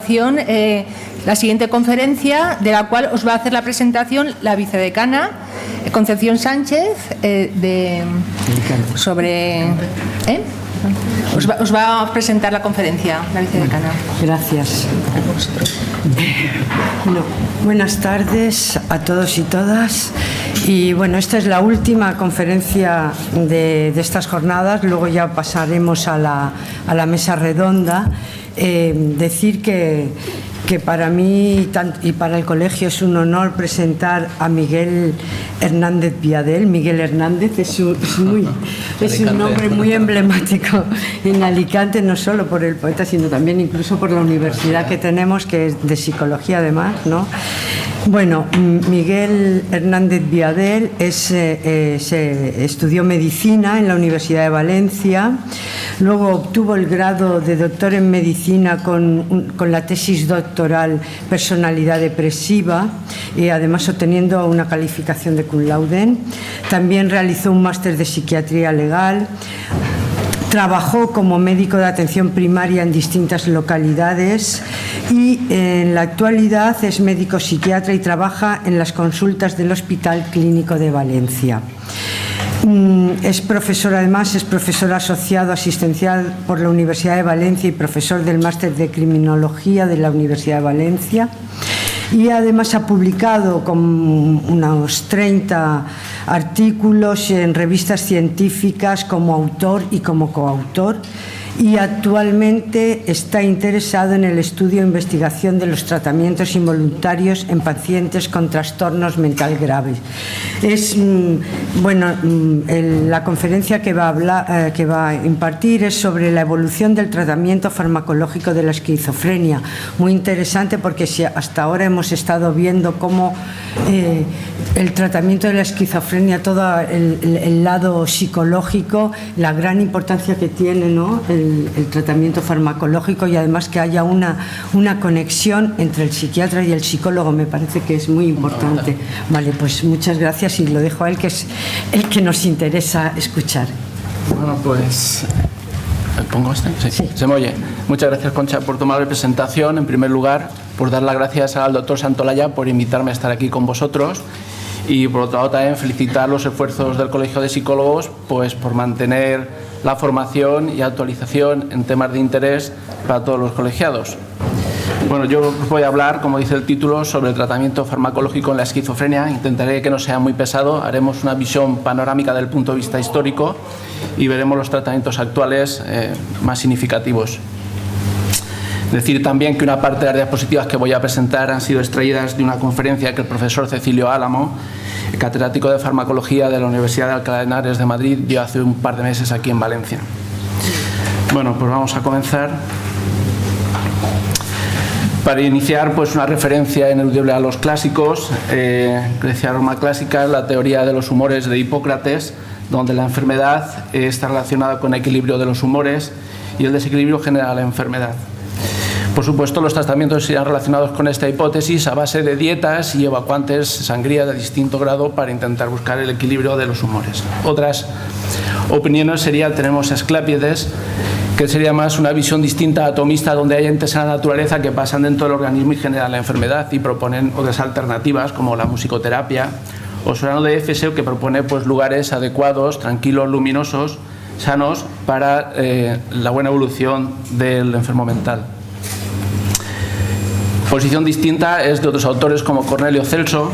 continuación la siguiente conferencia, de la cual os va a hacer la presentación la vicedecana Concepción Sánchez sobre... Os va a presentar la conferencia la vicedecana. Gracias. Buenas tardes a todos y todas. Y bueno, esta es la última conferencia de estas jornadas. Luego ya pasaremos a la mesa redonda. Decir que para mí y para el colegio es un honor presentar a Miguel Hernández Viadel. Miguel Hernández es un nombre muy emblemático en Alicante, no solo por el poeta, sino también incluso por la universidad que tenemos, que es de psicología además, ¿no? Bueno, Miguel Hernández Viadel estudió medicina en la Universidad de Valencia, luego obtuvo el grado de doctor en medicina con la tesis doctoral Personalidad depresiva y además obteniendo una calificación de cum laude. También realizó un máster de psiquiatría legal. Trabajó como médico de atención primaria en distintas localidades y en la actualidad es médico psiquiatra y trabaja en las consultas del Hospital Clínico de Valencia. Es profesor, además, es profesor asociado asistencial por la Universidad de Valencia y profesor del máster de Criminología de la Universidad de Valencia. Y además ha publicado con unos 30 artículos en revistas científicas como autor y como coautor, y actualmente está interesado en el estudio e investigación de los tratamientos involuntarios en pacientes con trastornos mental graves. La conferencia que va a impartir es sobre la evolución del tratamiento farmacológico de la esquizofrenia. Muy interesante, porque si hasta ahora hemos estado viendo cómo el tratamiento de la esquizofrenia, todo el lado psicológico, la gran importancia que tiene, ¿no?, el tratamiento farmacológico, y además que haya una conexión entre el psiquiatra y el psicólogo, me parece que es muy importante. Vale, pues muchas gracias y lo dejo a él, que es el que nos interesa escuchar. Bueno, pues... ¿Pongo este? Sí. Se me oye. Muchas gracias, Concha, por tomar la presentación. En primer lugar, por dar las gracias al doctor Santolaya por invitarme a estar aquí con vosotros. Y por otro lado también felicitar los esfuerzos del Colegio de Psicólogos, pues por mantener la formación y actualización en temas de interés para todos los colegiados. Bueno, yo os voy a hablar, como dice el título, sobre el tratamiento farmacológico en la esquizofrenia. Intentaré que no sea muy pesado, haremos una visión panorámica del punto de vista histórico y veremos los tratamientos actuales más significativos. Decir también que una parte de las diapositivas que voy a presentar han sido extraídas de una conferencia que el profesor Cecilio Álamo, catedrático de farmacología de la Universidad de Alcalá de Henares de Madrid, dio hace un par de meses aquí en Valencia. Bueno, pues vamos a comenzar. Para iniciar, pues una referencia ineludible a los clásicos. Grecia-Roma clásica, la teoría de los humores de Hipócrates, donde la enfermedad está relacionada con el equilibrio de los humores y el desequilibrio genera la enfermedad. Por supuesto, los tratamientos irán relacionados con esta hipótesis a base de dietas y evacuantes, sangría de distinto grado, para intentar buscar el equilibrio de los humores. Otras opiniones serían, tenemos a Asclepiades, que sería más una visión distinta, atomista, donde hay entes en la naturaleza que pasan dentro del organismo y generan la enfermedad, y proponen otras alternativas como la musicoterapia, o Solano de Éfeso, que propone pues lugares adecuados, tranquilos, luminosos, sanos para la buena evolución del enfermo mental. Posición distinta es de otros autores como Cornelio Celso,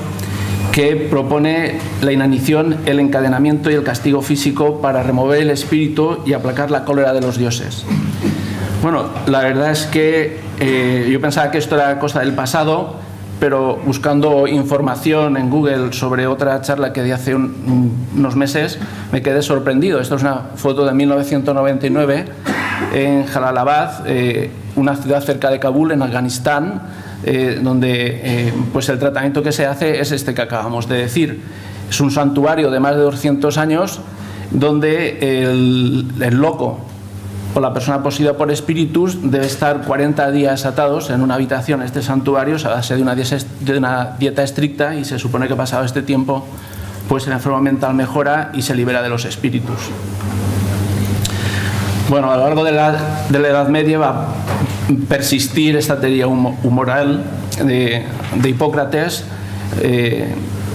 que propone la inanición, el encadenamiento y el castigo físico para remover el espíritu y aplacar la cólera de los dioses. Bueno, la verdad es que yo pensaba que esto era cosa del pasado, pero buscando información en Google sobre otra charla que di hace unos meses, me quedé sorprendido. Esto es una foto de 1999 en Jalalabad, una ciudad cerca de Kabul, en Afganistán, donde pues el tratamiento que se hace es este que acabamos de decir. Es un santuario de más de 200 años donde el loco o la persona poseída por espíritus debe estar 40 días atados en una habitación en este santuario a base de una dieta estricta, y se supone que pasado este tiempo pues el enfermo mental mejora y se libera de los espíritus. Bueno, a lo largo de la Edad Media va a persistir esta teoría humoral de Hipócrates,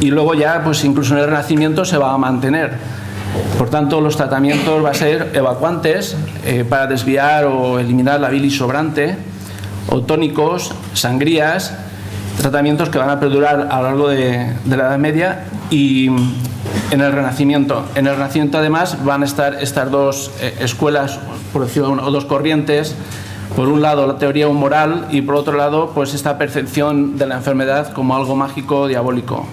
y luego ya, pues incluso en el Renacimiento se va a mantener. Por tanto, los tratamientos van a ser evacuantes para desviar o eliminar la bilis sobrante, o tónicos, sangrías, tratamientos que van a perdurar a lo largo de la Edad Media y en el Renacimiento. En el Renacimiento, además, van a estar estas dos escuelas, por decirlo, o dos corrientes. Por un lado, la teoría humoral, y por otro lado, pues esta percepción de la enfermedad como algo mágico, diabólico.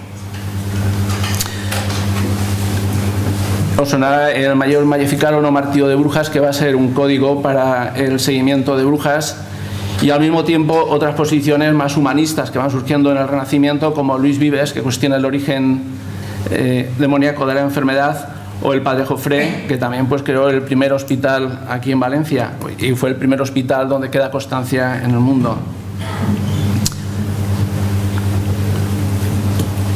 Os sonará el Mayor Maleficarum o Martillo de Brujas, que va a ser un código para el seguimiento de brujas, y al mismo tiempo otras posiciones más humanistas que van surgiendo en el Renacimiento, como Luis Vives, que cuestiona el origen demoníaco de la enfermedad, o el padre Jofré, que también pues creó el primer hospital aquí en Valencia, y fue el primer hospital donde queda constancia en el mundo.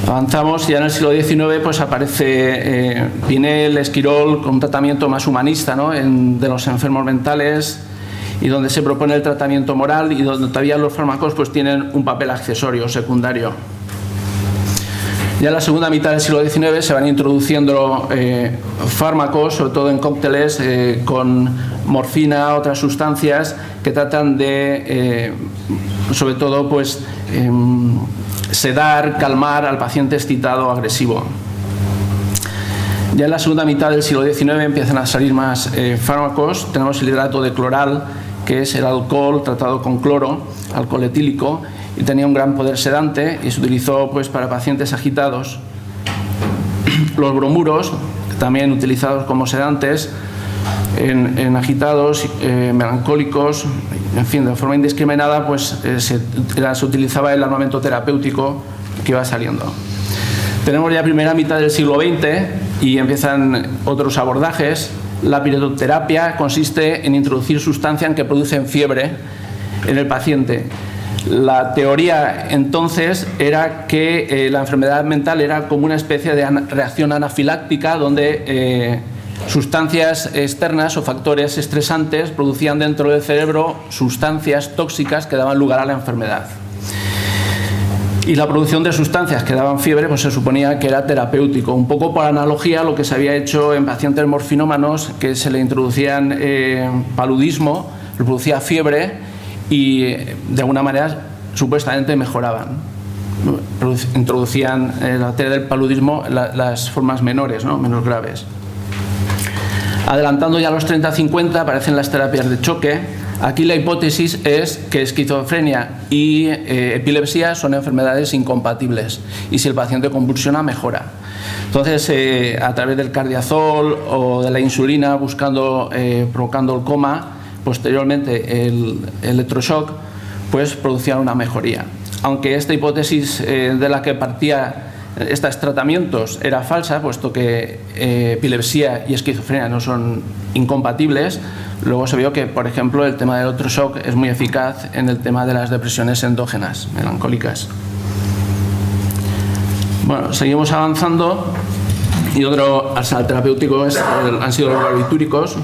Avanzamos, ya en el siglo XIX pues aparece Pinel, Esquirol, con un tratamiento más humanista, ¿no?, de los enfermos mentales, y donde se propone el tratamiento moral, y donde todavía los fármacos pues tienen un papel accesorio, secundario. Ya en la segunda mitad del siglo XIX se van introduciendo fármacos, sobre todo en cócteles, con morfina, otras sustancias que tratan de, sobre todo, pues, sedar, calmar al paciente excitado o agresivo. Ya en la segunda mitad del siglo XIX empiezan a salir más fármacos. Tenemos el hidrato de cloral, que es el alcohol tratado con cloro, alcohol etílico, y tenía un gran poder sedante y se utilizó pues para pacientes agitados. Los bromuros, también utilizados como sedantes en agitados, melancólicos, en fin, de forma indiscriminada, pues se utilizaba el armamento terapéutico que iba saliendo. Tenemos ya primera mitad del siglo XX y empiezan otros abordajes. La piritoterapia consiste en introducir sustancias que producen fiebre en el paciente. La teoría entonces era que la enfermedad mental era como una especie de reacción anafiláctica, donde sustancias externas o factores estresantes producían dentro del cerebro sustancias tóxicas que daban lugar a la enfermedad. Y la producción de sustancias que daban fiebre pues se suponía que era terapéutico, un poco por analogía a lo que se había hecho en pacientes morfinómanos, que se le introducían paludismo, le producía fiebre y de alguna manera supuestamente mejoraban. Introducían en la teoría del paludismo las formas menores, ¿no?, menos graves. Adelantando ya a los 30-50 aparecen las terapias de choque. Aquí la hipótesis es que esquizofrenia y epilepsia son enfermedades incompatibles, y si el paciente convulsiona, mejora. Entonces, a través del cardiazol o de la insulina, provocando el coma, posteriormente el electroshock, pues producían una mejoría. Aunque esta hipótesis de la que partía estos tratamientos era falsa, puesto que epilepsia y esquizofrenia no son incompatibles, luego se vio que, por ejemplo, el tema del electroshock es muy eficaz en el tema de las depresiones endógenas, melancólicas. Bueno, seguimos avanzando, y otro arsenal terapéutico han sido los barbitúricos,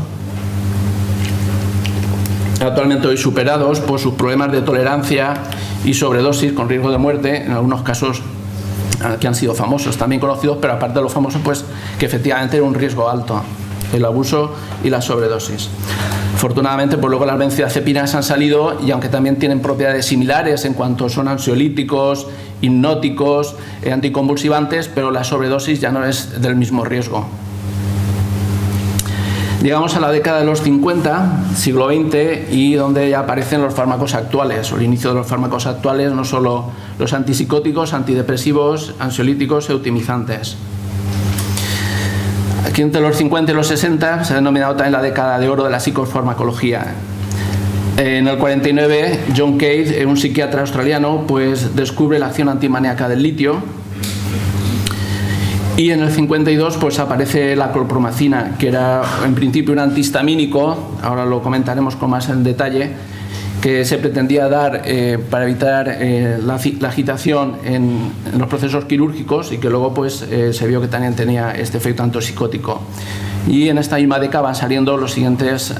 actualmente hoy superados por sus problemas de tolerancia y sobredosis con riesgo de muerte, en algunos casos que han sido famosos, también conocidos, pero aparte de los famosos, pues que efectivamente era un riesgo alto el abuso y la sobredosis. Afortunadamente, pues luego las benzodiazepinas han salido, y aunque también tienen propiedades similares en cuanto son ansiolíticos, hipnóticos, anticonvulsivantes, pero la sobredosis ya no es del mismo riesgo. Llegamos a la década de los 50, siglo XX, y donde ya aparecen los fármacos actuales, o el inicio de los fármacos actuales, no solo los antipsicóticos, antidepresivos, ansiolíticos y eutimizantes. Aquí entre los 50 y los 60 se ha denominado también la década de oro de la psicofarmacología. En el 49, John Cade, un psiquiatra australiano, pues descubre la acción antimaníaca del litio. Y en el 52 pues aparece la clorpromacina, que era en principio un antihistamínico, ahora lo comentaremos con más en detalle, que se pretendía dar para evitar la agitación en los procesos quirúrgicos, y que luego pues se vio que también tenía este efecto antipsicótico. Y en esta misma década van saliendo los siguientes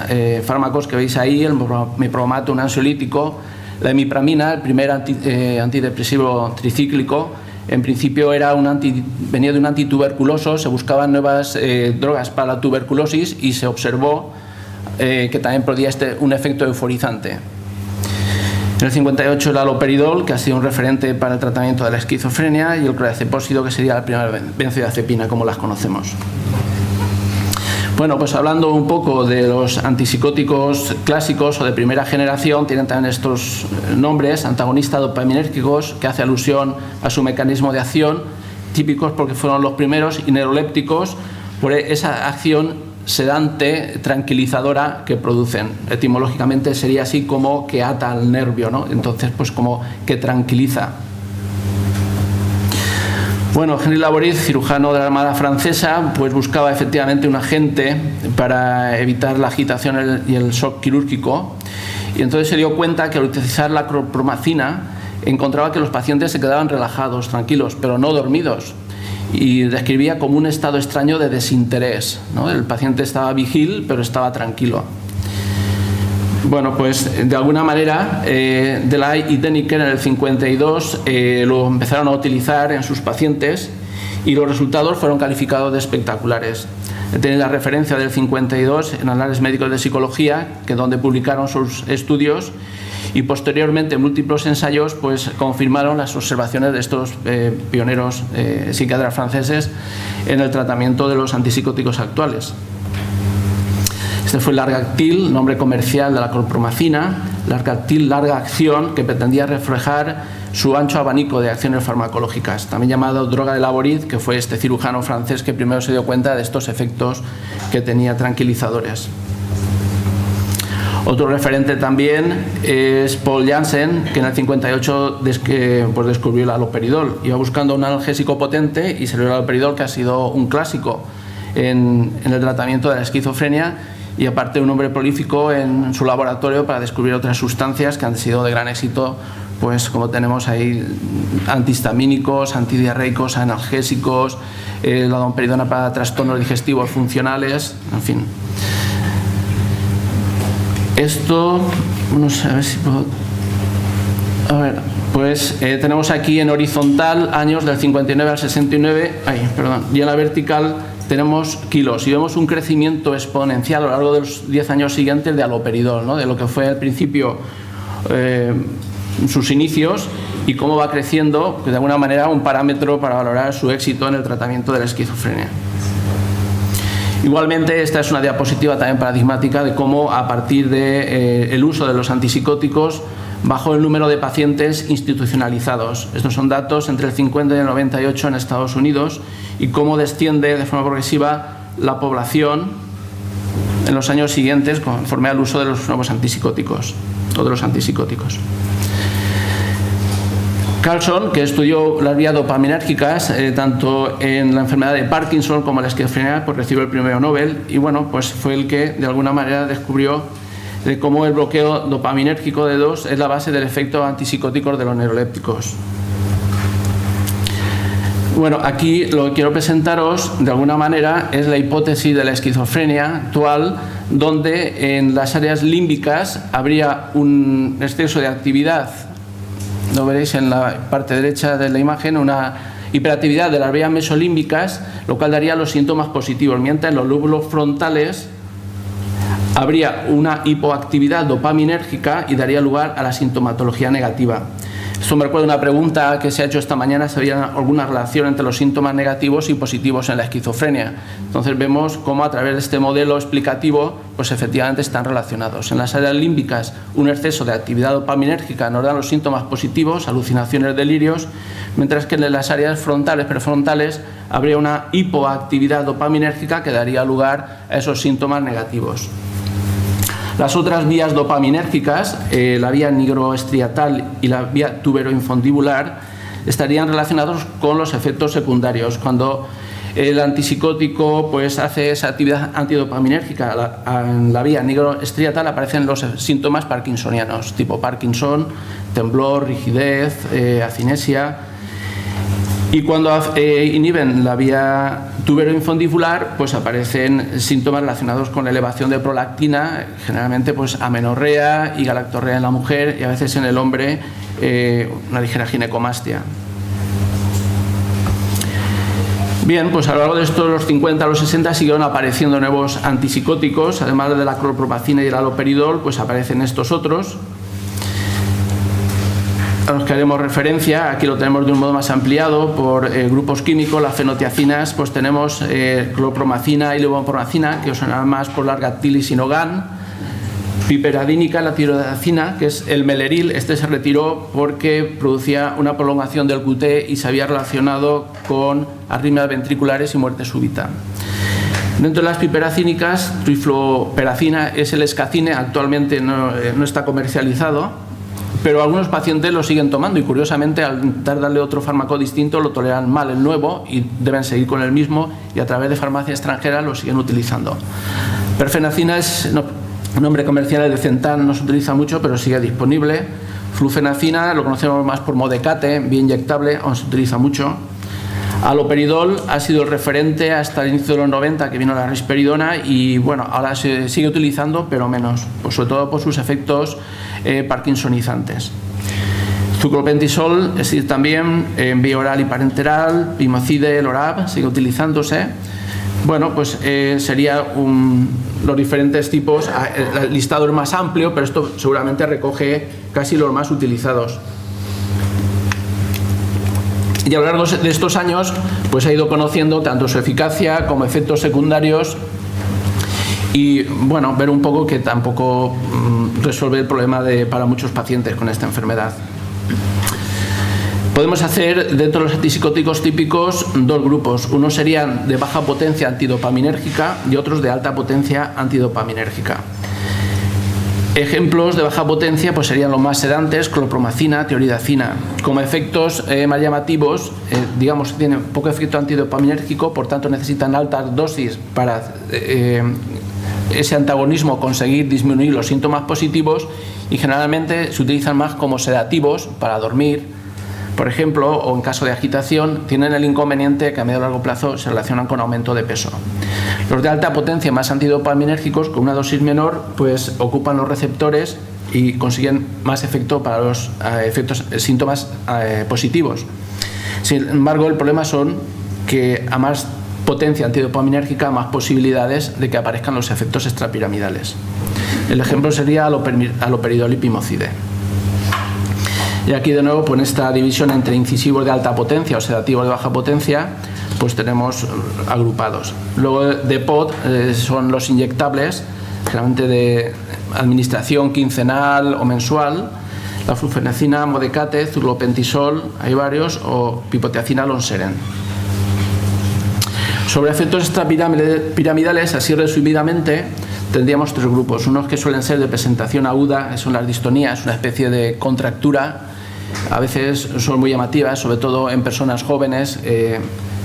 fármacos que veis ahí: el mepromato, un ansiolítico, la imipramina, el primer antidepresivo tricíclico. En principio venía de un antituberculoso, se buscaban nuevas drogas para la tuberculosis y se observó que también producía un efecto euforizante. En el 58 el haloperidol, que ha sido un referente para el tratamiento de la esquizofrenia, y el clorazepósido, que sería la primera benzodiazepina como las conocemos. Bueno, pues hablando un poco de los antipsicóticos clásicos o de primera generación, tienen también estos nombres: antagonistas dopaminérgicos, que hace alusión a su mecanismo de acción, típicos porque fueron los primeros, y neurolépticos por esa acción sedante, tranquilizadora que producen. Etimológicamente sería así como que ata al nervio, ¿no? Entonces, pues como que tranquiliza. Bueno, Henry Laborit, cirujano de la Armada francesa, pues buscaba efectivamente un agente para evitar la agitación y el shock quirúrgico, y entonces se dio cuenta que al utilizar la clorpromacina encontraba que los pacientes se quedaban relajados, tranquilos, pero no dormidos, y describía como un estado extraño de desinterés, ¿no? El paciente estaba vigil, pero estaba tranquilo. Bueno, pues de alguna manera Delay y Deniker en el 52 lo empezaron a utilizar en sus pacientes, y los resultados fueron calificados de espectaculares. Tienen la referencia del 52 en Anales Médicos de Psicología, que donde publicaron sus estudios, y posteriormente múltiples ensayos pues confirmaron las observaciones de estos pioneros psiquiatras franceses en el tratamiento de los antipsicóticos actuales. Este fue el Largactil, nombre comercial de la clorpromacina, Largactil larga acción, que pretendía reflejar su ancho abanico de acciones farmacológicas, también llamado droga de Laborit, que fue este cirujano francés que primero se dio cuenta de estos efectos que tenía tranquilizadores. Otro referente también es Paul Janssen, que en el 58 pues descubrió el haloperidol. Iba buscando un analgésico potente y salió el haloperidol, que ha sido un clásico en el tratamiento de la esquizofrenia, y aparte un hombre prolífico en su laboratorio para descubrir otras sustancias que han sido de gran éxito, pues como tenemos ahí antihistamínicos, antidiarreicos, analgésicos, la domperidona para trastornos digestivos funcionales, en fin. Esto, no sé, a ver si puedo... A ver, pues tenemos aquí en horizontal años del 59 al 69, y en la vertical tenemos kilos, y vemos un crecimiento exponencial a lo largo de los 10 años siguientes de haloperidol, ¿no? De lo que fue al principio sus inicios, y cómo va creciendo, que de alguna manera un parámetro para valorar su éxito en el tratamiento de la esquizofrenia. Igualmente, esta es una diapositiva también paradigmática de cómo, a partir del uso de los antipsicóticos, bajó el número de pacientes institucionalizados. Estos son datos entre el 50 y el 98 en Estados Unidos, y cómo desciende de forma progresiva la población en los años siguientes conforme al uso de los nuevos antipsicóticos o de los antipsicóticos. Carlson, que estudió las vías dopaminérgicas tanto en la enfermedad de Parkinson como en la esquizofrenia, pues recibió el premio Nobel, y bueno, pues fue el que de alguna manera descubrió de cómo el bloqueo dopaminérgico de 2 es la base del efecto antipsicótico de los neurolépticos. Bueno, aquí lo que quiero presentaros de alguna manera es la hipótesis de la esquizofrenia actual, donde en las áreas límbicas habría un exceso de actividad. Lo veréis en la parte derecha de la imagen, una hiperactividad de las vías mesolímbicas, lo cual daría los síntomas positivos, mientras en los lóbulos frontales habría una hipoactividad dopaminérgica y daría lugar a la sintomatología negativa. Esto me recuerda una pregunta que se ha hecho esta mañana, si había alguna relación entre los síntomas negativos y positivos en la esquizofrenia. Entonces vemos cómo a través de este modelo explicativo pues efectivamente están relacionados. En las áreas límbicas un exceso de actividad dopaminérgica nos da los síntomas positivos, alucinaciones, delirios, mientras que en las áreas frontales, prefrontales, habría una hipoactividad dopaminérgica que daría lugar a esos síntomas negativos. Las otras vías dopaminérgicas, la vía nigroestriatal y la vía tuberoinfundibular, estarían relacionados con los efectos secundarios. Cuando el antipsicótico pues, hace esa actividad antidopaminérgica en la vía nigroestriatal, aparecen los síntomas parkinsonianos, tipo Parkinson, temblor, rigidez, acinesia. Y cuando inhiben la vía tubero-infundibular, pues aparecen síntomas relacionados con la elevación de prolactina, generalmente pues amenorrea y galactorrea en la mujer y a veces en el hombre una ligera ginecomastia. Bien, pues a lo largo de estos los 50 a los 60 siguieron apareciendo nuevos antipsicóticos, además de la clorpromacina y el haloperidol, pues aparecen estos otros a los que haremos referencia. Aquí lo tenemos de un modo más ampliado por grupos químicos. Las fenotiacinas, pues tenemos clorpromacina y levopromacina, que os sonarán más por la argactilisinogan. Piperadínica, la tiroidacina, que es el meleril. Este se retiró porque producía una prolongación del QT y se había relacionado con arritmias ventriculares y muerte súbita. Dentro de las piperacínicas, trifloperacina es el escacine, actualmente no está comercializado, pero algunos pacientes lo siguen tomando y curiosamente al intentar darle otro fármaco distinto lo toleran mal el nuevo y deben seguir con el mismo y a través de farmacia extranjera lo siguen utilizando. Perfenacina es nombre comercial, el de Centan no se utiliza mucho pero sigue disponible. Flufenacina lo conocemos más por Modecate, vía inyectable, aún se utiliza mucho. Haloperidol ha sido el referente hasta el inicio de los 90, que vino la risperidona, y bueno, ahora se sigue utilizando pero menos, pues sobre todo por sus efectos parkinsonizantes. Zucropentisol es decir, también en vía oral y parenteral, Pimocide, Lorab, sigue utilizándose. Bueno, pues sería los diferentes tipos, el listado es más amplio, pero esto seguramente recoge casi los más utilizados. Y a lo largo de estos años pues ha ido conociendo tanto su eficacia como efectos secundarios y bueno, ver un poco que tampoco resuelve el problema para muchos pacientes con esta enfermedad. Podemos hacer dentro de los antipsicóticos típicos dos grupos. Unos serían de baja potencia antidopaminérgica y otros de alta potencia antidopaminérgica. Ejemplos de baja potencia pues serían los más sedantes, clorpromacina, tioridacina. Como efectos más llamativos, digamos que tienen poco efecto antidopaminérgico, por tanto necesitan altas dosis para ese antagonismo conseguir disminuir los síntomas positivos y generalmente se utilizan más como sedativos para dormir, por ejemplo, o en caso de agitación, tienen el inconveniente que a medio y largo plazo se relacionan con aumento de peso. Los de alta potencia más antidopaminérgicos, con una dosis menor, pues ocupan los receptores y consiguen más efecto para los síntomas positivos. Sin embargo, el problema son que a más potencia antidopaminérgica, más posibilidades de que aparezcan los efectos extrapiramidales. El ejemplo sería haloperidol y pimocide. Y aquí de nuevo, pues en esta división entre incisivos de alta potencia o sedativos de baja potencia, pues tenemos agrupados. Luego de POD son los inyectables, generalmente de administración quincenal o mensual, la flufenacina, Modecate, zurlopentisol, hay varios, o pipotiacina, Lonseren. Sobre efectos extrapiramidales, así resumidamente, tendríamos tres grupos. Unos que suelen ser de presentación aguda, que son las distonías, una especie de contractura. A veces son muy llamativas, sobre todo en personas jóvenes,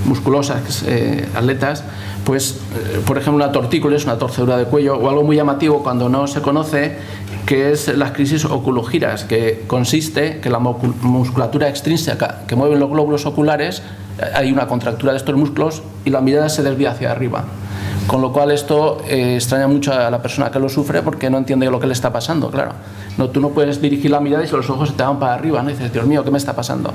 musculosas, atletas. Pues, por ejemplo, una tortícolis, una torcedura de cuello, o algo muy llamativo cuando no se conoce, que es las crisis oculogiras, que consiste que la musculatura extrínseca que mueve los glóbulos oculares, hay una contractura de estos músculos y la mirada se desvía hacia arriba. Con lo cual esto extraña mucho a la persona que lo sufre porque no entiende lo que le está pasando, claro. No, tú no puedes dirigir la mirada y si los ojos se te van para arriba, ¿no? Y dices, Dios mío, ¿qué me está pasando?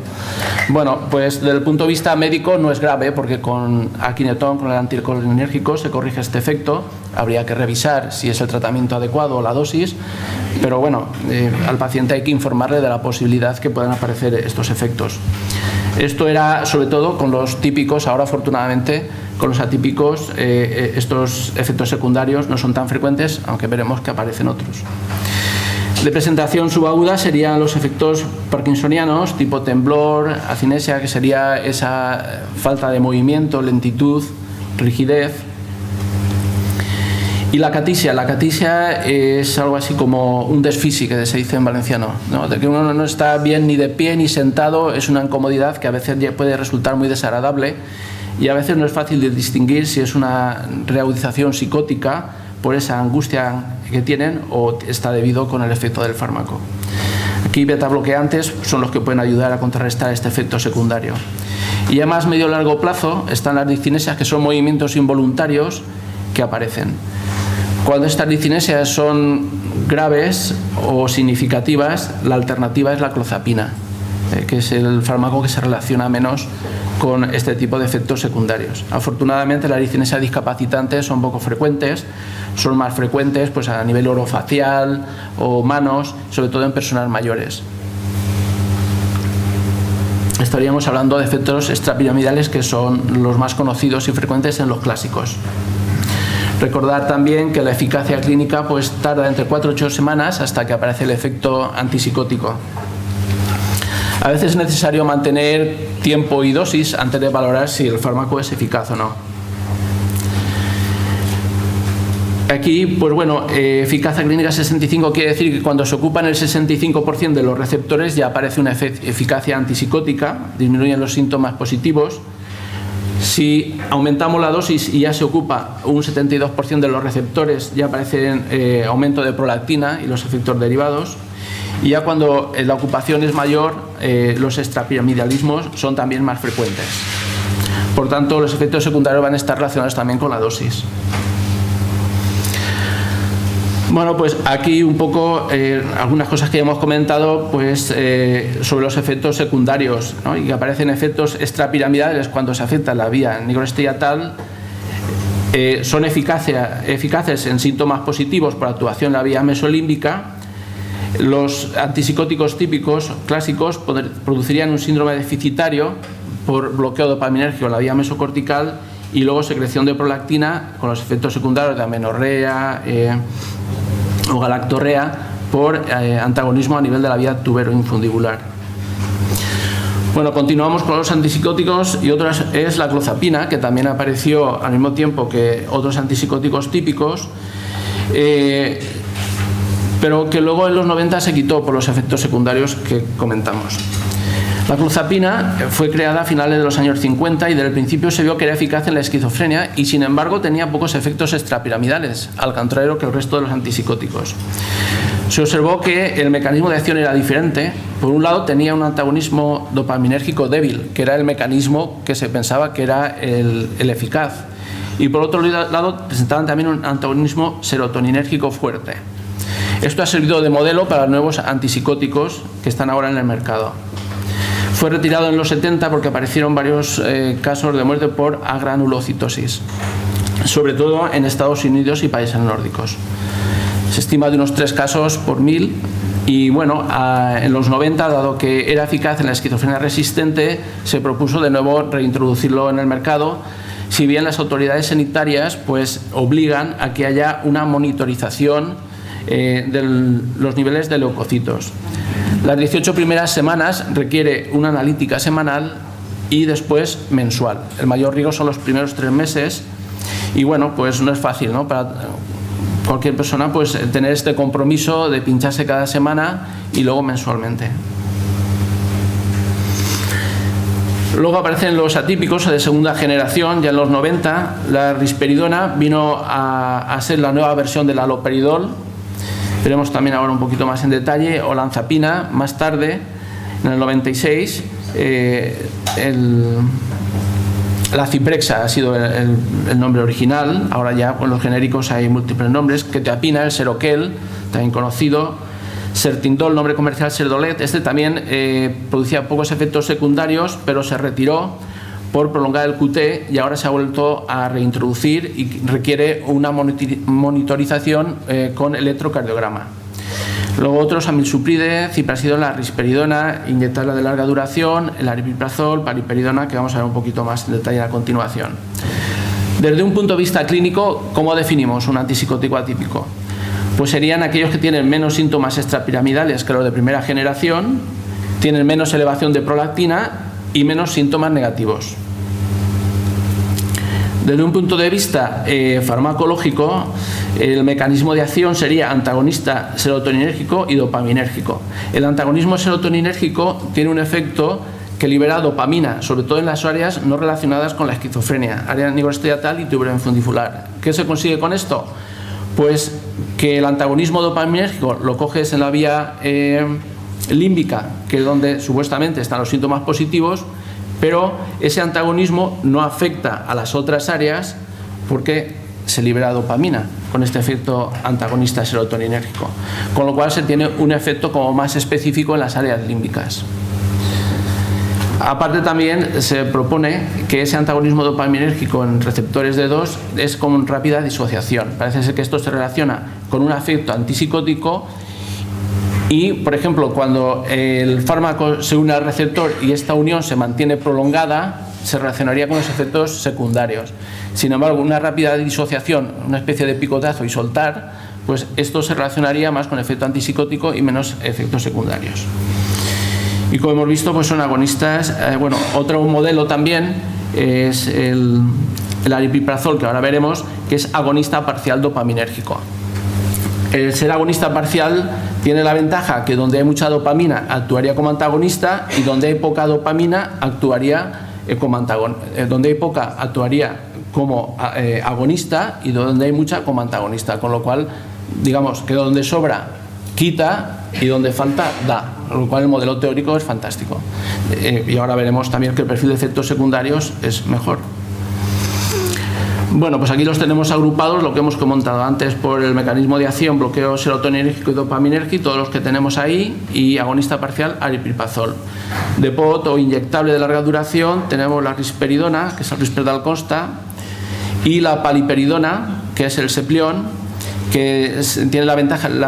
Bueno, pues desde el punto de vista médico no es grave porque con Aquinetón, con el anticolinérgico, se corrige este efecto. Habría que revisar si es el tratamiento adecuado o la dosis, pero bueno, al paciente hay que informarle de la posibilidad que puedan aparecer estos efectos. Esto era sobre todo con los típicos, ahora afortunadamente con los atípicos estos efectos secundarios no son tan frecuentes, aunque veremos que aparecen otros. De presentación subaguda serían los efectos parkinsonianos, tipo temblor, acinesia, que sería esa falta de movimiento, lentitud, rigidez. Y la catisia es algo así como un desfisi, que se dice en valenciano, ¿no? De que uno no está bien ni de pie ni sentado, es una incomodidad que a veces puede resultar muy desagradable y a veces no es fácil de distinguir si es una reagudización psicótica por esa angustia que tienen o está debido con el efecto del fármaco. Aquí Aquí beta bloqueantes son los que pueden ayudar a contrarrestar este efecto secundario. Y ya más medio largo plazo están las discinesias, que son movimientos involuntarios que aparecen. Cuando estas discinesias son graves o significativas, la alternativa es la clozapina, que es el fármaco que se relaciona menos con este tipo de efectos secundarios. Afortunadamente, las discinesias discapacitantes son poco frecuentes, son más frecuentes pues, a nivel orofacial o manos, sobre todo en personas mayores. Estaríamos hablando de efectos extrapiramidales que son los más conocidos y frecuentes en los clásicos. Recordar también que la eficacia clínica pues, tarda entre 4 y 8 semanas hasta que aparece el efecto antipsicótico. A veces es necesario mantener tiempo y dosis antes de valorar si el fármaco es eficaz o no. Aquí, pues bueno, eficacia clínica 65 quiere decir que cuando se ocupan el 65% de los receptores ya aparece una eficacia antipsicótica, disminuyen los síntomas positivos. Si aumentamos la dosis y ya se ocupa un 72% de los receptores, ya aparece aumento de prolactina y los efectos derivados. Y ya cuando la ocupación es mayor, los extrapiramidalismos son también más frecuentes. Por tanto, los efectos secundarios van a estar relacionados también con la dosis. Bueno, pues aquí un poco algunas cosas que ya hemos comentado pues, sobre los efectos secundarios, ¿no? Y que aparecen efectos extrapiramidales cuando se afecta la vía nigrostriatal. Son eficaces en síntomas positivos por actuación en la vía mesolímbica. Los antipsicóticos típicos clásicos producirían un síndrome deficitario por bloqueo dopaminérgico en la vía mesocortical y luego secreción de prolactina con los efectos secundarios de amenorrea o galactorrea por antagonismo a nivel de la vía tuberoinfundibular. Bueno, continuamos con los antipsicóticos y otra es la clozapina, que también apareció al mismo tiempo que otros antipsicóticos típicos, pero que luego en los 90 se quitó por los efectos secundarios que comentamos. La clozapina fue creada a finales de los años 50 y desde el principio se vio que era eficaz en la esquizofrenia y sin embargo tenía pocos efectos extrapiramidales, al contrario que el resto de los antipsicóticos. Se observó que el mecanismo de acción era diferente. Por un lado tenía un antagonismo dopaminérgico débil, que era el mecanismo que se pensaba que era el eficaz. Y por otro lado presentaban también un antagonismo serotoninérgico fuerte. Esto ha servido de modelo para nuevos antipsicóticos que están ahora en el mercado. Fue retirado en los 70 porque aparecieron varios casos de muerte por agranulocitosis, sobre todo en Estados Unidos y países nórdicos. Se estima de unos 3 casos por 1000 y bueno, en los 90, dado que era eficaz en la esquizofrenia resistente, se propuso de nuevo reintroducirlo en el mercado, si bien las autoridades sanitarias pues obligan a que haya una monitorización de los niveles de leucocitos. Las 18 primeras semanas requiere una analítica semanal y después mensual. El mayor riesgo son los primeros 3 meses y bueno, pues no es fácil, ¿no? Para cualquier persona pues tener este compromiso de pincharse cada semana y luego mensualmente. Luego aparecen los atípicos de segunda generación. Ya en los 90 la risperidona vino a ser la nueva versión del haloperidol. Veremos también ahora un poquito más en detalle. Olanzapina más tarde, en el 96. La Ciprexa ha sido el nombre original. Ahora ya con los genéricos hay múltiples nombres. Quetiapina, el Seroquel, también conocido. Sertindol, nombre comercial Serdolet. Este también producía pocos efectos secundarios, pero se retiró por prolongar el QT y ahora se ha vuelto a reintroducir y requiere una monitorización con electrocardiograma. Luego otros, amilsupride, ciprasidona, risperidona, inyectarla de larga duración, el aripiprazol, paliperidona, que vamos a ver un poquito más en detalle a continuación. Desde un punto de vista clínico, ¿cómo definimos un antipsicótico atípico? Pues serían aquellos que tienen menos síntomas extrapiramidales que los de primera generación, tienen menos elevación de prolactina y menos síntomas negativos. Desde un punto de vista farmacológico, el mecanismo de acción sería antagonista serotoninérgico y dopaminérgico. El antagonismo serotoninérgico tiene un efecto que libera dopamina, sobre todo en las áreas no relacionadas con la esquizofrenia, área nigrostriatal y tuberoinfundibular. ¿Qué se consigue con esto? Pues que el antagonismo dopaminérgico lo coges en la vía límbica, que es donde supuestamente están los síntomas positivos, pero ese antagonismo no afecta a las otras áreas porque se libera dopamina con este efecto antagonista serotoninérgico, con lo cual se tiene un efecto como más específico en las áreas límbicas. Aparte, también se propone que ese antagonismo dopaminérgico en receptores de 2 es con rápida disociación. Parece ser que esto se relaciona con un efecto antipsicótico y, por ejemplo, cuando el fármaco se une al receptor y esta unión se mantiene prolongada, se relacionaría con los efectos secundarios. Sin embargo, una rápida disociación, una especie de picotazo y soltar, pues esto se relacionaría más con efecto antipsicótico y menos efectos secundarios. Y como hemos visto, pues son agonistas. Otro modelo también es el aripiprazol, que ahora veremos, que es agonista parcial dopaminérgico. El ser agonista parcial tiene la ventaja que donde hay mucha dopamina actuaría como antagonista y donde hay poca dopamina actuaría como donde hay poca actuaría como agonista y donde hay mucha como antagonista, con lo cual digamos que donde sobra quita y donde falta da, con lo cual el modelo teórico es fantástico. Y ahora veremos también que el perfil de efectos secundarios es mejor. Bueno, pues aquí los tenemos agrupados, lo que hemos comentado antes, por el mecanismo de acción, bloqueo serotoninérgico y dopaminérgico, todos los que tenemos ahí, y agonista parcial aripiprazol. De POT o inyectable de larga duración tenemos la risperidona, que es el risperdal consta, y la paliperidona, que es el Seplion, que tiene la ventaja, el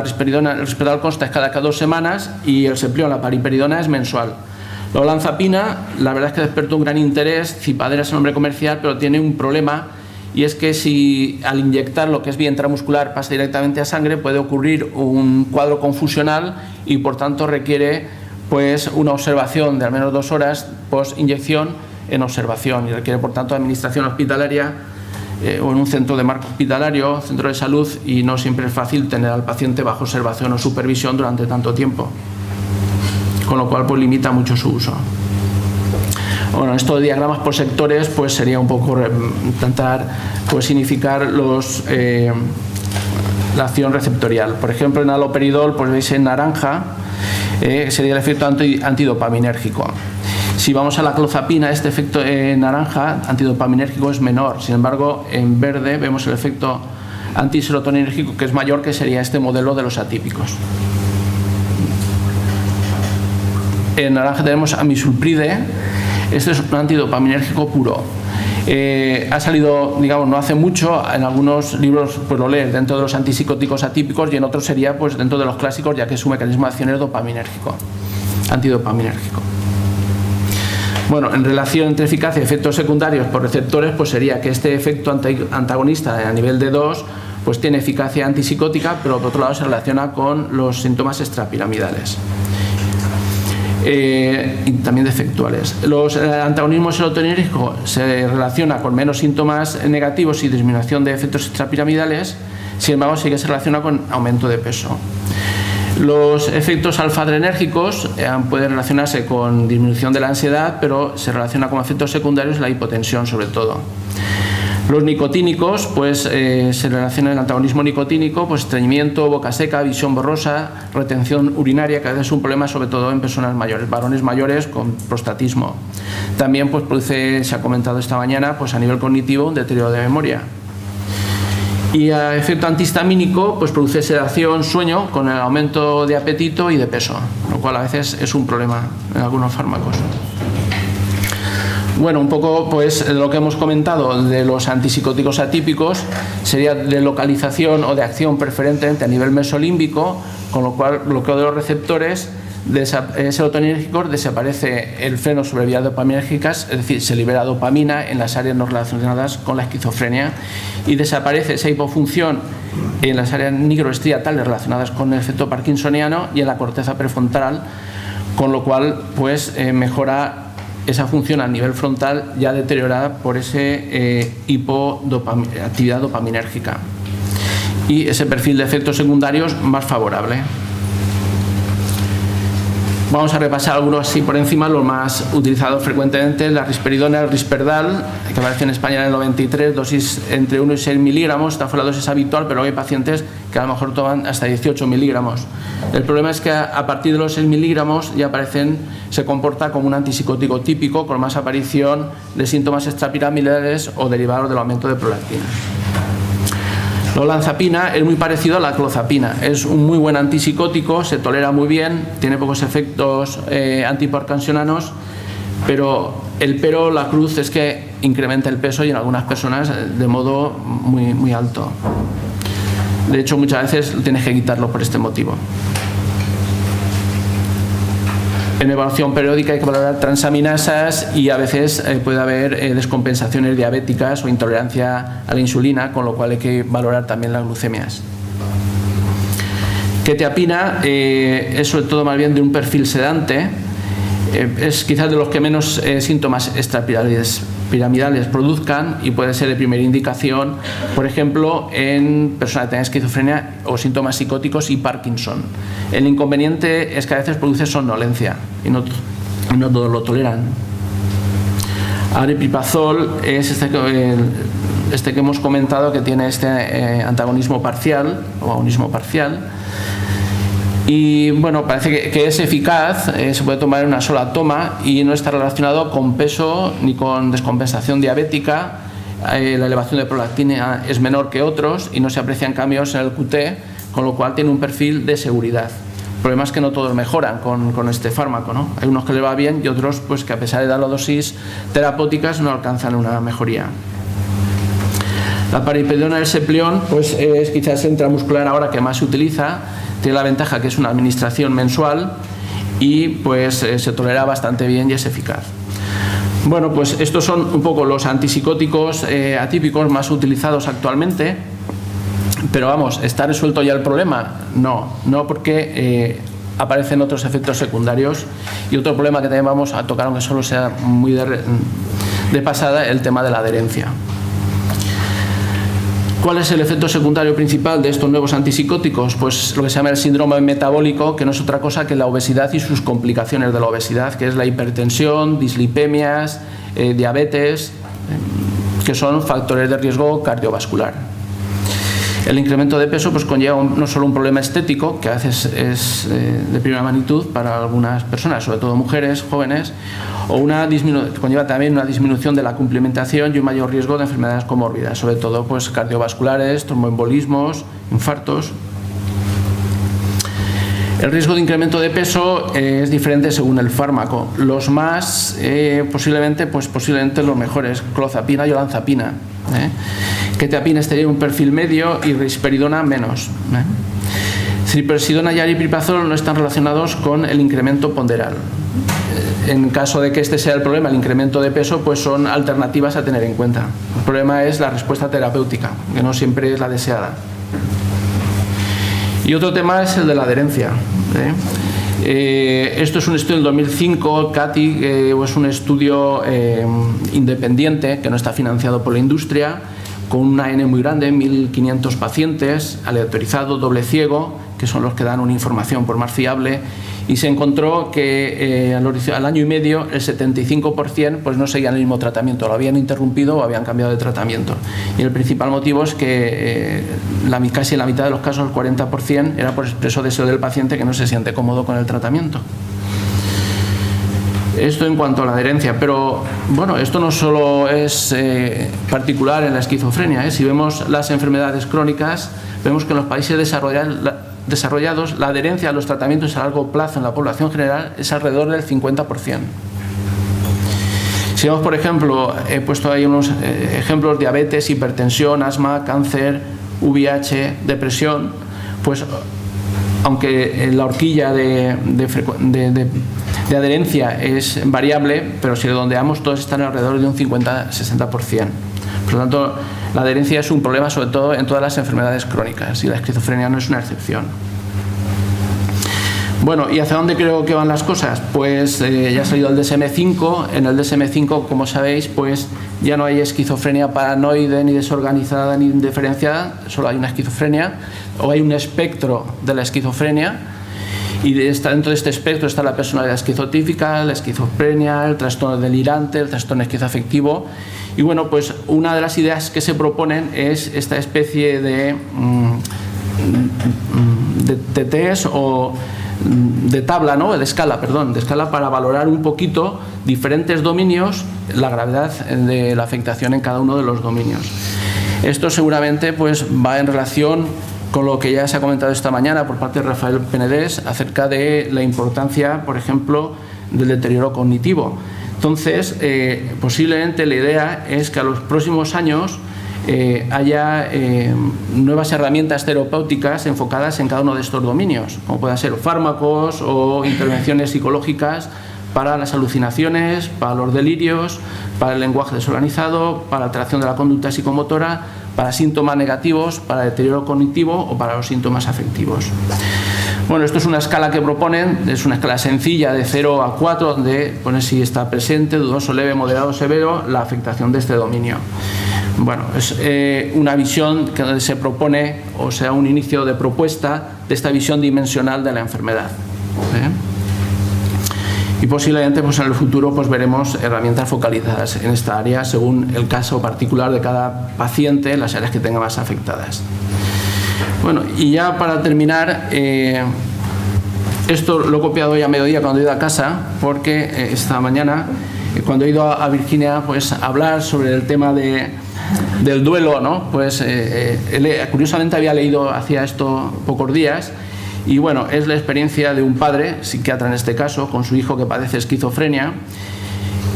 risperdal consta es cada 2 semanas y el Seplion, la paliperidona, es mensual. La olanzapina, la verdad es que despertó un gran interés. Cipadera es el nombre comercial, pero tiene un problema, y es que si al inyectar lo que es vía intramuscular pasa directamente a sangre, puede ocurrir un cuadro confusional y por tanto requiere pues una observación de al menos 2 horas post inyección en observación, y requiere por tanto administración hospitalaria o en un centro de marco hospitalario, centro de salud, y no siempre es fácil tener al paciente bajo observación o supervisión durante tanto tiempo, con lo cual pues limita mucho su uso. Bueno, esto de diagramas por sectores pues sería un poco intentar pues significar la acción receptorial. Por ejemplo, en haloperidol, pues veis en naranja, sería el efecto antidopaminérgico. Si vamos a la clozapina, este efecto en naranja antidopaminérgico es menor. Sin embargo, en verde vemos el efecto antiserotoninérgico, que es mayor, que sería este modelo de los atípicos. En naranja tenemos amisulpride. Este es un antidopaminérgico puro. Ha salido, digamos, no hace mucho, en algunos libros pues lo lees dentro de los antipsicóticos atípicos, y en otros sería pues dentro de los clásicos, ya que su mecanismo de acción es dopaminérgico, antidopaminérgico. Bueno, en relación entre eficacia y efectos secundarios por receptores, pues sería que este efecto antagonista a nivel de 2 pues tiene eficacia antipsicótica, pero por otro lado se relaciona con los síntomas extrapiramidales. Y también defectuales. Los antagonismos serotoninérgicos se relaciona con menos síntomas negativos y disminución de efectos extrapiramidales. Sin embargo, sí que se relaciona con aumento de peso. Los efectos alfa-adrenérgicos pueden relacionarse con disminución de la ansiedad, pero se relaciona con efectos secundarios, la hipotensión sobre todo. Los nicotínicos, pues se relaciona el antagonismo nicotínico, pues estreñimiento, boca seca, visión borrosa, retención urinaria, que a veces es un problema sobre todo en personas mayores, varones mayores con prostatismo. También pues produce, se ha comentado esta mañana, pues a nivel cognitivo un deterioro de memoria. Y a efecto antihistamínico, pues produce sedación, sueño, con el aumento de apetito y de peso, lo cual a veces es un problema en algunos fármacos. Bueno, un poco pues lo que hemos comentado de los antipsicóticos atípicos sería de localización o de acción preferentemente a nivel mesolímbico, con lo cual bloqueo de los receptores serotoninérgicos, desaparece el freno sobre vías dopaminérgicas, es decir, se libera dopamina en las áreas no relacionadas con la esquizofrenia, y desaparece esa hipofunción en las áreas nigroestriatales relacionadas con el efecto parkinsoniano y en la corteza prefrontal, con lo cual pues mejora esa función a nivel frontal ya deteriorada por ese actividad dopaminérgica, y ese perfil de efectos secundarios más favorable. Vamos a repasar algunos así por encima, los más utilizados frecuentemente: la risperidona, el risperdal, que apareció en España en el 93, dosis entre 1 y 6 miligramos. Esta fue la dosis habitual, pero hay pacientes que a lo mejor toman hasta 18 miligramos. El problema es que a partir de los 6 miligramos ya se comporta como un antipsicótico típico, con más aparición de síntomas extrapiramidales o derivados del aumento de prolactina. La olanzapina es muy parecido a la clozapina, es un muy buen antipsicótico, se tolera muy bien, tiene pocos efectos antihipertensionanos, pero la cruz es que incrementa el peso y en algunas personas de modo muy alto. De hecho, muchas veces tienes que quitarlo por este motivo. En evaluación periódica hay que valorar transaminasas y a veces puede haber descompensaciones diabéticas o intolerancia a la insulina, con lo cual hay que valorar también las glucemias. Quetiapina es sobre todo más bien de un perfil sedante, es quizás de los que menos síntomas extrapiramidales produzcan y puede ser de primera indicación, por ejemplo, en personas que tengan esquizofrenia o síntomas psicóticos y Parkinson. El inconveniente es que a veces produce somnolencia y no todos lo toleran. Aripiprazol es este que hemos comentado, que tiene este antagonismo parcial o agonismo parcial. Y bueno, parece que es eficaz, se puede tomar en una sola toma y no está relacionado con peso ni con descompensación diabética. La elevación de prolactina es menor que otros y no se aprecian cambios en el QT, con lo cual tiene un perfil de seguridad. El problema es que no todos mejoran con este fármaco, ¿no? Hay unos que le va bien y otros pues que a pesar de dar las dosis terapéuticas no alcanzan una mejoría. La paripedona del Seplión pues es quizás el intramuscular ahora que más se utiliza. Tiene la ventaja que es una administración mensual y pues se tolera bastante bien y es eficaz. Bueno, pues estos son un poco los antipsicóticos atípicos más utilizados actualmente, pero vamos, ¿está resuelto ya el problema? No porque aparecen otros efectos secundarios y otro problema que también vamos a tocar, aunque solo sea muy de pasada, el tema de la adherencia. ¿Cuál es el efecto secundario principal de estos nuevos antipsicóticos? Pues lo que se llama el síndrome metabólico, que no es otra cosa que la obesidad y sus complicaciones de la obesidad, que es la hipertensión, dislipemias, diabetes, que son factores de riesgo cardiovascular. El incremento de peso pues conlleva no solo un problema estético, que a veces es de primera magnitud para algunas personas, sobre todo mujeres jóvenes, o conlleva también una disminución de la complementación y un mayor riesgo de enfermedades comórbidas, sobre todo pues cardiovasculares, tromboembolismos, infartos. El riesgo de incremento de peso es diferente según el fármaco. Los más, posiblemente los mejores, clozapina y olanzapina. Quetiapina estaría en un perfil medio y risperidona menos. Ciperidona y aripiprazol no están relacionados con el incremento ponderal. En caso de que este sea el problema, el incremento de peso, pues son alternativas a tener en cuenta. El problema es la respuesta terapéutica, que no siempre es la deseada. Y otro tema es el de la adherencia. Esto es un estudio del 2005, CATI, es un estudio independiente que no está financiado por la industria, con una N muy grande, 1.500 pacientes, aleatorizado, doble ciego, que son los que dan una información por más fiable, y se encontró que al año y medio el 75% pues no seguían el mismo tratamiento, lo habían interrumpido o habían cambiado de tratamiento. Y el principal motivo es que casi en la mitad de los casos, el 40%, era por expreso deseo del paciente que no se siente cómodo con el tratamiento. Esto en cuanto a la adherencia, pero bueno, esto no solo es particular en la esquizofrenia, Si vemos las enfermedades crónicas, vemos que en los países desarrollados la adherencia a los tratamientos a largo plazo en la población general es alrededor del 50%. Si vemos, por ejemplo, he puesto ahí unos ejemplos: diabetes, hipertensión, asma, cáncer, VIH, depresión, pues aunque la horquilla de adherencia es variable, pero si redondeamos, todos están alrededor de un 50-60%. Por lo tanto, la adherencia es un problema sobre todo en todas las enfermedades crónicas y la esquizofrenia no es una excepción. Bueno, ¿y hacia dónde creo que van las cosas? Pues ya ha salido el DSM-5. En el DSM-5, como sabéis, pues ya no hay esquizofrenia paranoide, ni desorganizada, ni indiferenciada, solo hay una esquizofrenia, o hay un espectro de la esquizofrenia. Y dentro de este espectro está la personalidad esquizotípica, la esquizofrenia, el trastorno delirante, el trastorno esquizoafectivo. Y bueno, pues una de las ideas que se proponen es esta especie de test o de tabla, ¿no? de escala para valorar un poquito diferentes dominios, la gravedad de la afectación en cada uno de los dominios. Esto seguramente pues va en relación con lo que ya se ha comentado esta mañana por parte de Rafael Penedès acerca de la importancia, por ejemplo, del deterioro cognitivo. Entonces, posiblemente la idea es que a los próximos años haya nuevas herramientas terapéuticas enfocadas en cada uno de estos dominios, como puedan ser fármacos o intervenciones psicológicas para las alucinaciones, para los delirios, para el lenguaje desorganizado, para la alteración de la conducta psicomotora, para síntomas negativos, para el deterioro cognitivo o para los síntomas afectivos. Bueno, esto es una escala que proponen, es una escala sencilla de 0 a 4, donde pone si está presente, dudoso, leve, moderado, severo, la afectación de este dominio. Bueno, es una visión que se propone, o sea, un inicio de propuesta de esta visión dimensional de la enfermedad. Y posiblemente pues en el futuro pues veremos herramientas focalizadas en esta área según el caso particular de cada paciente, las áreas que tenga más afectadas. Bueno, y ya para terminar, esto lo he copiado hoy a mediodía cuando he ido a casa, porque esta mañana, cuando he ido a Virginia pues a hablar sobre el tema del duelo, ¿no? Pues curiosamente había leído hacía esto pocos días. Y bueno, es la experiencia de un padre, psiquiatra en este caso, con su hijo que padece esquizofrenia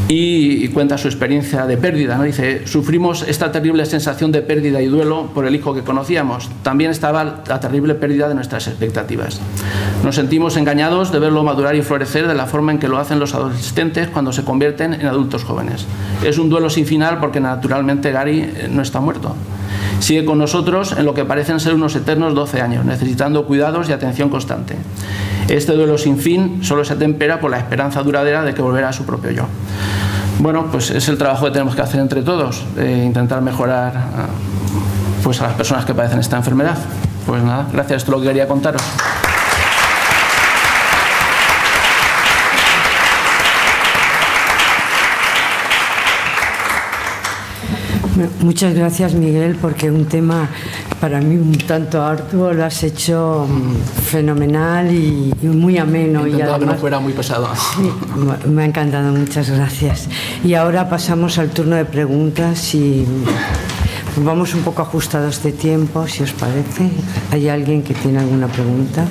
y cuenta su experiencia de pérdida, ¿no? Dice, sufrimos esta terrible sensación de pérdida y duelo por el hijo que conocíamos. También estaba la terrible pérdida de nuestras expectativas. Nos sentimos engañados de verlo madurar y florecer de la forma en que lo hacen los adolescentes cuando se convierten en adultos jóvenes. Es un duelo sin final porque naturalmente Gary no está muerto. Sigue con nosotros en lo que parecen ser unos eternos 12 años, necesitando cuidados y atención constante. Este duelo sin fin solo se atempera por la esperanza duradera de que volverá a su propio yo. Bueno, pues es el trabajo que tenemos que hacer entre todos, intentar mejorar pues a las personas que padecen esta enfermedad. Pues nada, gracias, esto es lo que quería contaros. Muchas gracias, Miguel, porque un tema para mí un tanto arduo lo has hecho fenomenal y muy ameno. Intentaba y además, que no fuera muy pesado. Sí, me ha encantado, muchas gracias. Y ahora pasamos al turno de preguntas y vamos un poco ajustados de tiempo, si os parece. ¿Hay alguien que tiene alguna pregunta?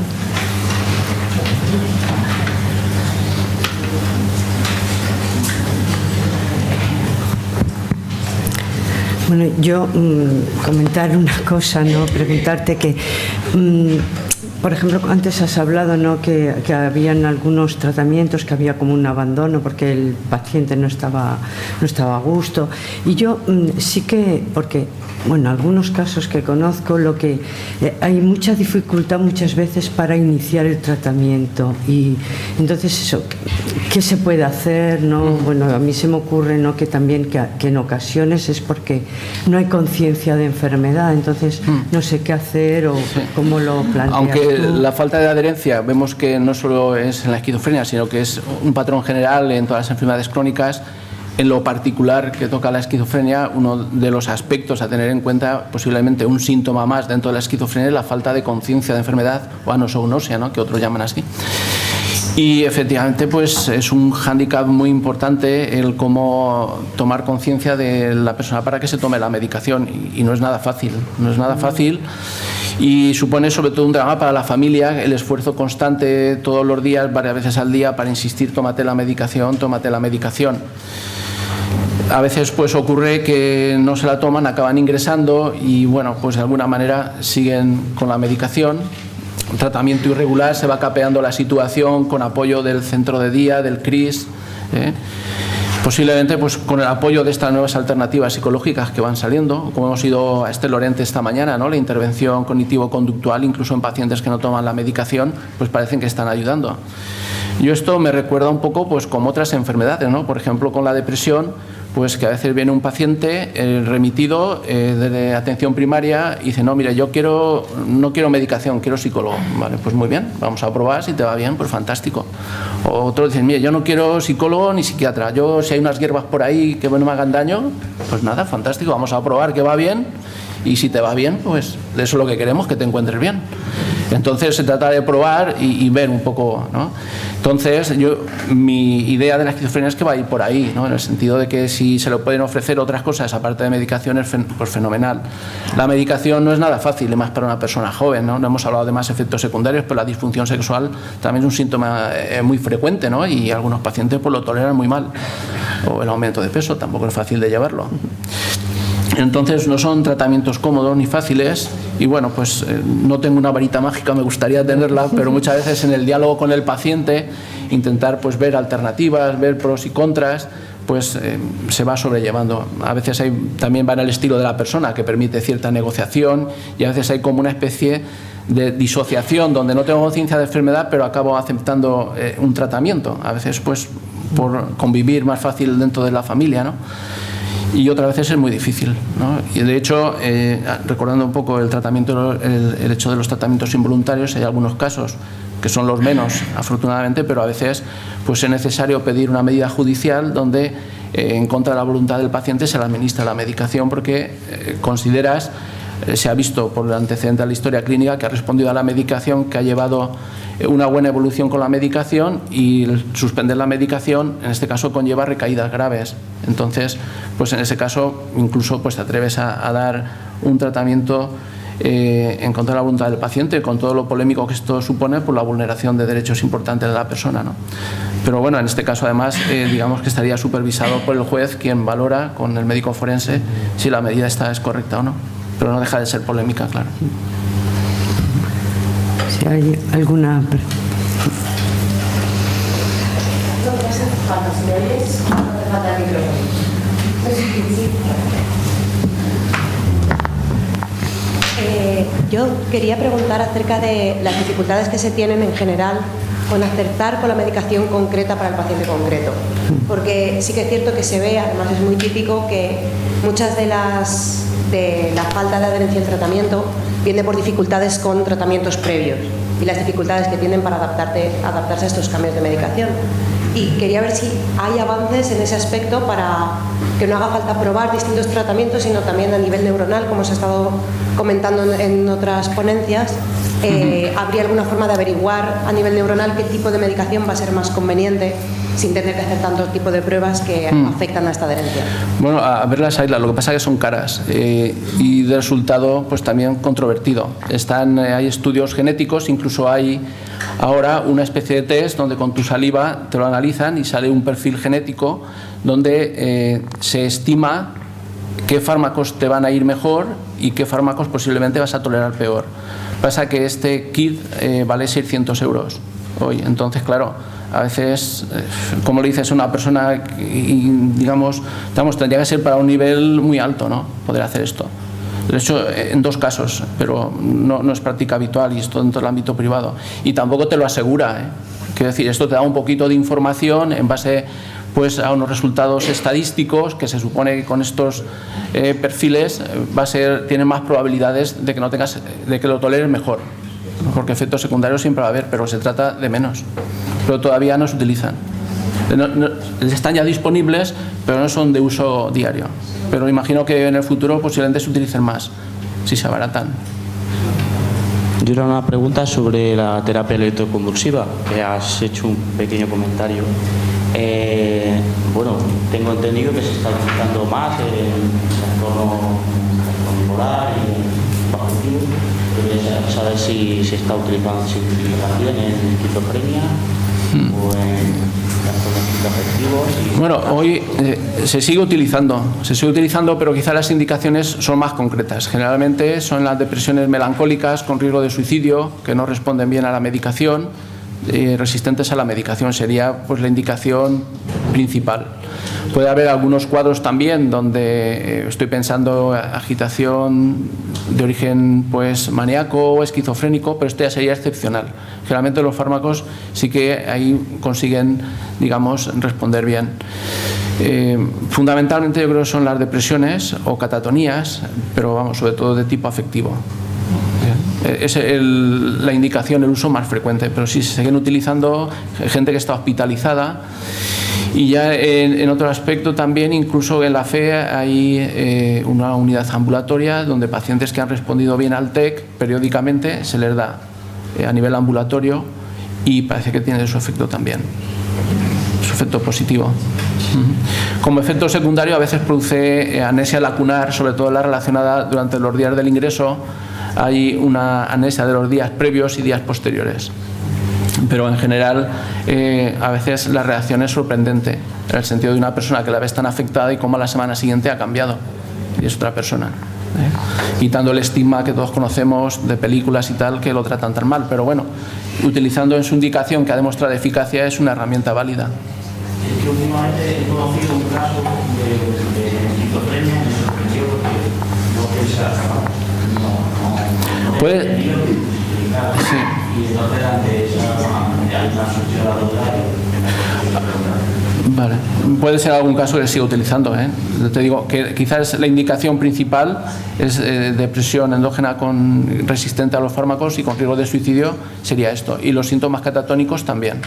Bueno, yo comentar una cosa, ¿no? Preguntarte que, por ejemplo, antes has hablado, ¿no? que habían algunos tratamientos, que había como un abandono porque el paciente no estaba a gusto. Y yo sí que, porque, bueno, algunos casos que conozco, hay mucha dificultad muchas veces para iniciar el tratamiento. Y entonces eso, ¿qué se puede hacer? ¿No? Bueno, a mí se me ocurre, ¿no? que también que en ocasiones es porque no hay conciencia de enfermedad, entonces no sé qué hacer o cómo lo planteas. Aunque la falta de adherencia vemos que no solo es en la esquizofrenia, sino que es un patrón general en todas las enfermedades crónicas. En lo particular que toca la esquizofrenia, uno de los aspectos a tener en cuenta, posiblemente un síntoma más dentro de la esquizofrenia, es la falta de conciencia de enfermedad o anosognosia, ¿no? que otros llaman así. Y efectivamente pues es un hándicap muy importante el cómo tomar conciencia de la persona para que se tome la medicación, y no es nada fácil, y supone sobre todo un drama para la familia, el esfuerzo constante todos los días, varias veces al día, para insistir, tómate la medicación. A veces pues ocurre que no se la toman, acaban ingresando y bueno, pues de alguna manera siguen con la medicación. Un tratamiento irregular, se va capeando la situación con apoyo del centro de día, del CRIS, posiblemente pues con el apoyo de estas nuevas alternativas psicológicas que van saliendo, como hemos ido a Lorente esta mañana, ¿no? La intervención cognitivo-conductual, incluso en pacientes que no toman la medicación, pues parecen que están ayudando. Yo esto me recuerda un poco pues como otras enfermedades, ¿no? Por ejemplo, con la depresión, pues que a veces viene un paciente remitido de atención primaria y dice, no, mira, yo no quiero medicación, quiero psicólogo. Vale, pues muy bien, vamos a probar, si te va bien, pues fantástico. O otros dicen, mira, yo no quiero psicólogo ni psiquiatra, yo si hay unas hierbas por ahí que no me hagan daño, pues nada, fantástico, vamos a probar que va bien y si te va bien, pues eso es lo que queremos, que te encuentres bien. Entonces se trata de probar y ver un poco, ¿no? Entonces mi idea de la esquizofrenia es que va a ir por ahí, ¿no? En el sentido de que si se le pueden ofrecer otras cosas aparte de medicación, pues fenomenal. La medicación no es nada fácil, y más para una persona joven, ¿no? No hemos hablado de más efectos secundarios, pero la disfunción sexual también es un síntoma muy frecuente, ¿no? Y algunos pacientes pues lo toleran muy mal. O el aumento de peso, tampoco es fácil de llevarlo. Entonces no son tratamientos cómodos ni fáciles y bueno, pues no tengo una varita mágica, me gustaría tenerla, pero muchas veces en el diálogo con el paciente intentar pues ver alternativas, ver pros y contras, pues se va sobrellevando. A veces también va en el estilo de la persona que permite cierta negociación y a veces hay como una especie de disociación donde no tengo conciencia de enfermedad pero acabo aceptando un tratamiento, a veces pues por convivir más fácil dentro de la familia, ¿no? Y otras veces es muy difícil, ¿no? Y de hecho, recordando un poco el hecho de los tratamientos involuntarios, hay algunos casos que son los menos, afortunadamente, pero a veces pues es necesario pedir una medida judicial donde en contra de la voluntad del paciente se le administra la medicación porque consideras, se ha visto por el antecedente de la historia clínica que ha respondido a la medicación, que ha llevado una buena evolución con la medicación y suspender la medicación en este caso conlleva recaídas graves. Entonces, pues en ese caso incluso pues te atreves a dar un tratamiento en contra de la voluntad del paciente, con todo lo polémico que esto supone por la vulneración de derechos importantes de la persona, ¿no? Pero bueno, en este caso además digamos que estaría supervisado por el juez, quien valora con el médico forense si la medida es correcta o no, pero no deja de ser polémica, claro. Si hay alguna pregunta. Yo quería preguntar acerca de las dificultades que se tienen en general con acertar con la medicación concreta para el paciente concreto. Porque sí que es cierto que se ve, además es muy típico, que muchas de la falta de adherencia al tratamiento viene por dificultades con tratamientos previos y las dificultades que tienen para adaptarse a estos cambios de medicación. Y quería ver si hay avances en ese aspecto para que no haga falta probar distintos tratamientos, sino también a nivel neuronal, como se ha estado comentando en otras ponencias. ¿Habría alguna forma de averiguar a nivel neuronal qué tipo de medicación va a ser más conveniente sin tener que hacer tanto tipo de pruebas que afectan a esta adherencia? Bueno, a verlas hay, lo que pasa es que son caras y de resultado pues también controvertido. Hay estudios genéticos, incluso hay ahora una especie de test donde con tu saliva te lo analizan y sale un perfil genético donde se estima qué fármacos te van a ir mejor y qué fármacos posiblemente vas a tolerar peor. Pasa que este kit vale 600 euros hoy, entonces claro, a veces, como le dices a una persona, digamos, tendría que ser para un nivel muy alto, ¿no? Poder hacer esto. De hecho, en dos casos, pero no es práctica habitual y esto dentro del ámbito privado. Y tampoco te lo asegura, ¿eh? Quiero decir, esto te da un poquito de información en base pues a unos resultados estadísticos que se supone que con estos perfiles tienen más probabilidades de que lo toleres mejor, porque efectos secundarios siempre va a haber, pero se trata de menos, pero todavía no se utilizan. Están ya disponibles, pero no son de uso diario, pero imagino que en el futuro posiblemente se utilicen más si se abaratan. Yo era una pregunta sobre la terapia electroconvulsiva, que has hecho un pequeño comentario. Bueno, tengo entendido que se está utilizando más en trastorno bipolar y en bajativo. Quería saber si se está utilizando también en esquizofrenia o en trastornos afectivos. Bueno, hoy se sigue utilizando, pero quizá las indicaciones son más concretas. Generalmente son las depresiones melancólicas con riesgo de suicidio que no responden bien a la medicación. Resistentes a la medicación sería pues la indicación principal. Puede haber algunos cuadros también donde estoy pensando agitación de origen pues maníaco o esquizofrénico, pero esto ya sería excepcional. Generalmente los fármacos sí que ahí consiguen, digamos, responder bien. Fundamentalmente yo creo que son las depresiones o catatonías, pero vamos, sobre todo de tipo afectivo. Es la indicación, el uso más frecuente, pero sí se siguen utilizando gente que está hospitalizada. Y ya en otro aspecto también, incluso en la FE hay una unidad ambulatoria donde pacientes que han respondido bien al TEC periódicamente se les da a nivel ambulatorio y parece que tiene su efecto también, su efecto positivo. Como efecto secundario a veces produce anesia lacunar, sobre todo la relacionada durante los días del ingreso. Hay una anesia de los días previos y días posteriores. Pero en general a veces la reacción es sorprendente, en el sentido de una persona que la ves tan afectada y cómo a la semana siguiente ha cambiado y es otra persona. Quitando el estigma que todos conocemos de películas y tal que lo tratan tan mal, pero bueno, utilizando en su indicación que ha demostrado eficacia es una herramienta válida. Es que últimamente he conocido un caso de esquizofrenia, me sorprendió porque no pensaba, no puede sí. Y entonces ante esa hay una solución a Vale. Puede ser algún caso que siga utilizando, ¿eh? Te digo que quizás la indicación principal es depresión endógena resistente a los fármacos y con riesgo de suicidio, sería esto. Y los síntomas catatónicos también.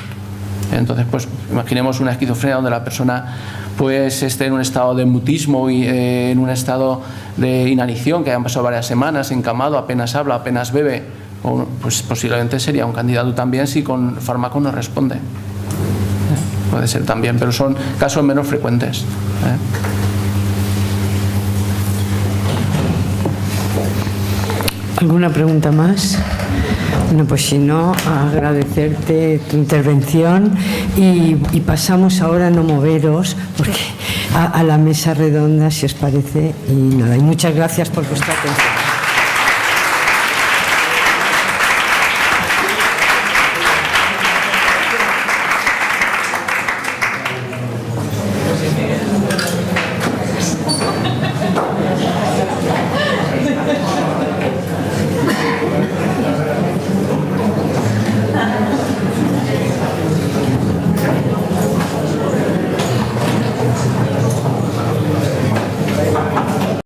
Entonces, pues imaginemos una esquizofrenia donde la persona pues esté en un estado de mutismo y en un estado de inanición, que hayan pasado varias semanas encamado, apenas habla, apenas bebe, pues posiblemente sería un candidato también si con fármaco no responde. Puede ser también, pero son casos menos frecuentes. ¿Alguna pregunta más? Bueno, pues si no, agradecerte tu intervención y pasamos ahora, no moveros, porque a la mesa redonda, si os parece, y nada, y muchas gracias por vuestra atención.